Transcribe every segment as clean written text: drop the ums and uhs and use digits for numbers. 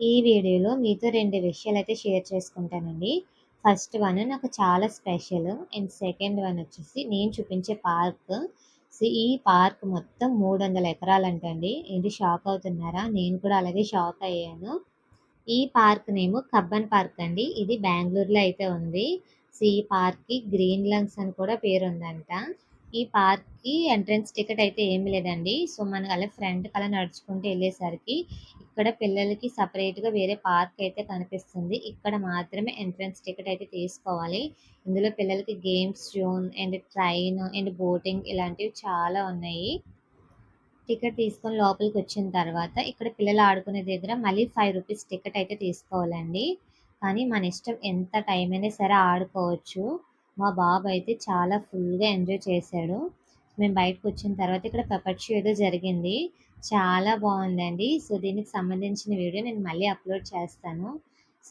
ఈ వీడియోలో మీతో 2 విషయాలైతే షేర్ చేసుకుంటానండి. ఫస్ట్ వన్ నాకు చాలా స్పెషల్. అండ్ సెకండ్ వన్ వచ్చేసి నేను చూపించే పార్క్. ఈ పార్క్ మొత్తం 300 ఎకరాలంటండి. ఏంటి షాక్ అవుతున్నారా? నేను కూడా అలాగే షాక్ అయ్యాను. ఈ పార్క్ నేమ్ కబ్బన్ పార్క్ అండి. ఇది బెంగుళూరులో అయితే ఉంది. ఈ పార్క్‌కి గ్రీన్ లంగ్స్ అని కూడా పేరుందంట. ఈ పార్క్‌కి ఎంట్రన్స్ టికెట్ అయితే ఏమి లేదండి. మనం అలా ఫ్రంట్‌కి అలా నడుచుకుంటూ ఎళ్ళేసరికి ఇక్కడ పిల్లలకి సెపరేట్‌గా వేరే పార్క్ అయితే కనిపిస్తుంది. ఇక్కడ మాత్రమే ఎంట్రన్స్ టికెట్ అయితే తీసుకోవాలి. ఇందులో పిల్లలకి games zone and train and boating ఇలాంటివి చాలా ఉన్నాయి. టికెట్ తీసుకొని లోపలికొచ్చిన తర్వాత ఇక్కడ పిల్లలు ఆడుకునే దగ్గర మళ్ళీ రూ. 5 టికెట్ అయితే తీసుకోవాలండి. కానీ మన ఇష్టం ఎంత టైం అయినా సరే ఆడుకోవచ్చు. మా బాబు అయితే చాలా ఫుల్‌గా ఎంజాయ్ చేశాడు. మేము బయటకొచ్చిన తర్వాత ఇక్కడ పెప్పర్ షో ఏదో జరిగింది. చాలా బావుందండి. దీనికి సంబంధించిన వీడియో నేను మళ్ళీ అప్‌లోడ్ చేస్తాను.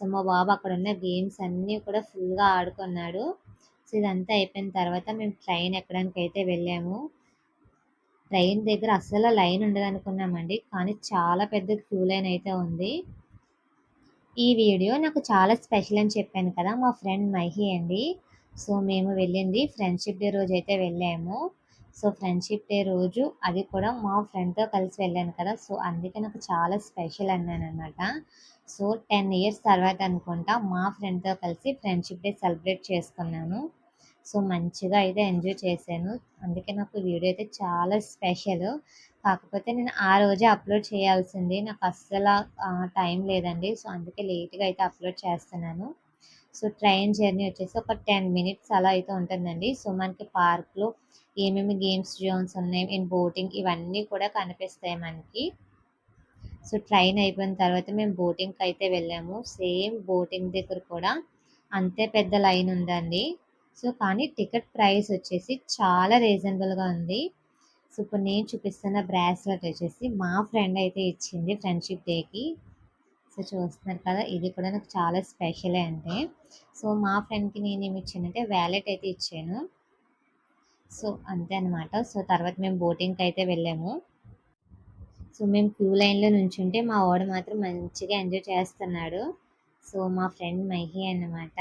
మా బాబు అక్కడున్న గేమ్స్ అన్నీ కూడా ఫుల్‌గా ఆడుకున్నాడు. ఇదంతా అయిపోయిన తర్వాత మేము ట్రైన్ ఎక్కడానికైతే వెళ్ళాము. ట్రైన్ దగ్గర అస్సలు లైన్ ఉండదనుకున్నామండి. కానీ చాలా పెద్ద క్యూ లైన్ అయితే ఉంది. ఈ వీడియో నాకు చాలా స్పెషల్ అని చెప్పాను కదా! మా ఫ్రెండ్ మహి అండి. మేము వెళ్ళింది ఫ్రెండ్‌షిప్ డే రోజైతే వెళ్ళాము. ఫ్రెండ్‌షిప్ డే రోజు అది కూడా మా ఫ్రెండ్‌తో కలిసి వెళ్ళాను కదా! అందుకే నాకు చాలా స్పెషల్ అన్నాననమాట. 10 ఇయర్స్ తర్వాత అనుకుంటా మా ఫ్రెండ్‌తో కలిసి ఫ్రెండ్‌షిప్ డే సెలబ్రేట్ చేసుకున్నాను. మంచిగా అయితే ఎంజాయ్ చేశాను. అందుకే నాకు వీడియో అయితే చాలా స్పెషల్. కాకపోతే నేను ఆ రోజే అప్‌లోడ్ చేయాల్సింది. నాకు అస్సల టైం లేదండి. అందుకే లేట్‌గా అయితే అప్‌లోడ్ చేస్తున్నాను. ట్రైన్ జర్నీ వచ్చేసి ఒక 10 మినిట్స్ అలా అయితే ఉంటుందండి. మనకి పార్క్‌లో ఏమేమి గేమ్స్ జోన్స్ ఉన్నాయి అండ్ బోటింగ్ ఇవన్నీ కూడా కనిపిస్తాయి మనకి. ట్రైన్ అయిపోయిన తర్వాత మేము బోటింగ్‌కి అయితే వెళ్ళాము. సేమ్ బోటింగ్ దగ్గర కూడా అంతే పెద్ద లైన్ ఉందండి. కానీ టికెట్ ప్రైస్ వచ్చేసి చాలా రీజనబుల్‌గా ఉంది. ఇప్పుడు నేను చూపిస్తున్న బ్రాస్లెట్ వచ్చేసి మా ఫ్రెండ్ అయితే ఇచ్చింది ఫ్రెండ్‌షిప్ డేకి. చూస్తున్నారు కదా! ఇది కూడా నాకు చాలా స్పెషలే అంటే. మా ఫ్రెండ్‌కి నేనేమి ఇచ్చానంటే వాలెట్ అయితే ఇచ్చాను. అంతే అనమాట. తర్వాత మేము బోటింగ్‌కి అయితే వెళ్ళాము. మేము క్యూ లైన్‌లో నుంచుంటే మా వాడు మాత్రం మంచిగా ఎంజాయ్ చేస్తున్నాడు. మా ఫ్రెండ్ మహి అన్నమాట.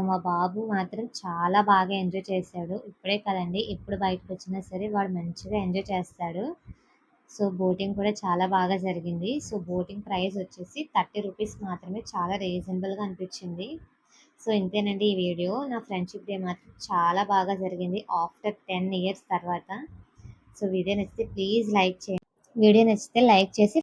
మా బాబు మాత్రం చాలా బాగా ఎంజాయ్ చేశాడు. ఇప్పుడే కదండీ! ఎప్పుడు బయటకొచ్చినా సరే వాడు మంచిగా ఎంజాయ్ చేస్తాడు. బోటింగ్ కూడా చాలా బాగా జరిగింది. బోటింగ్ ప్రైస్ వచ్చేసి రూ. 30 మాత్రమే. చాలా రీజనబుల్‌గా అనిపించింది. ఇంతేనండి ఈ వీడియో. నా ఫ్రెండ్‌షిప్ డే మాత్రం చాలా బాగా జరిగింది ఆఫ్టర్ 10 ఇయర్స్ తర్వాత. వీడియో నచ్చితే ప్లీజ్ లైక్ చేయండి. వీడియో నచ్చితే లైక్ చేసి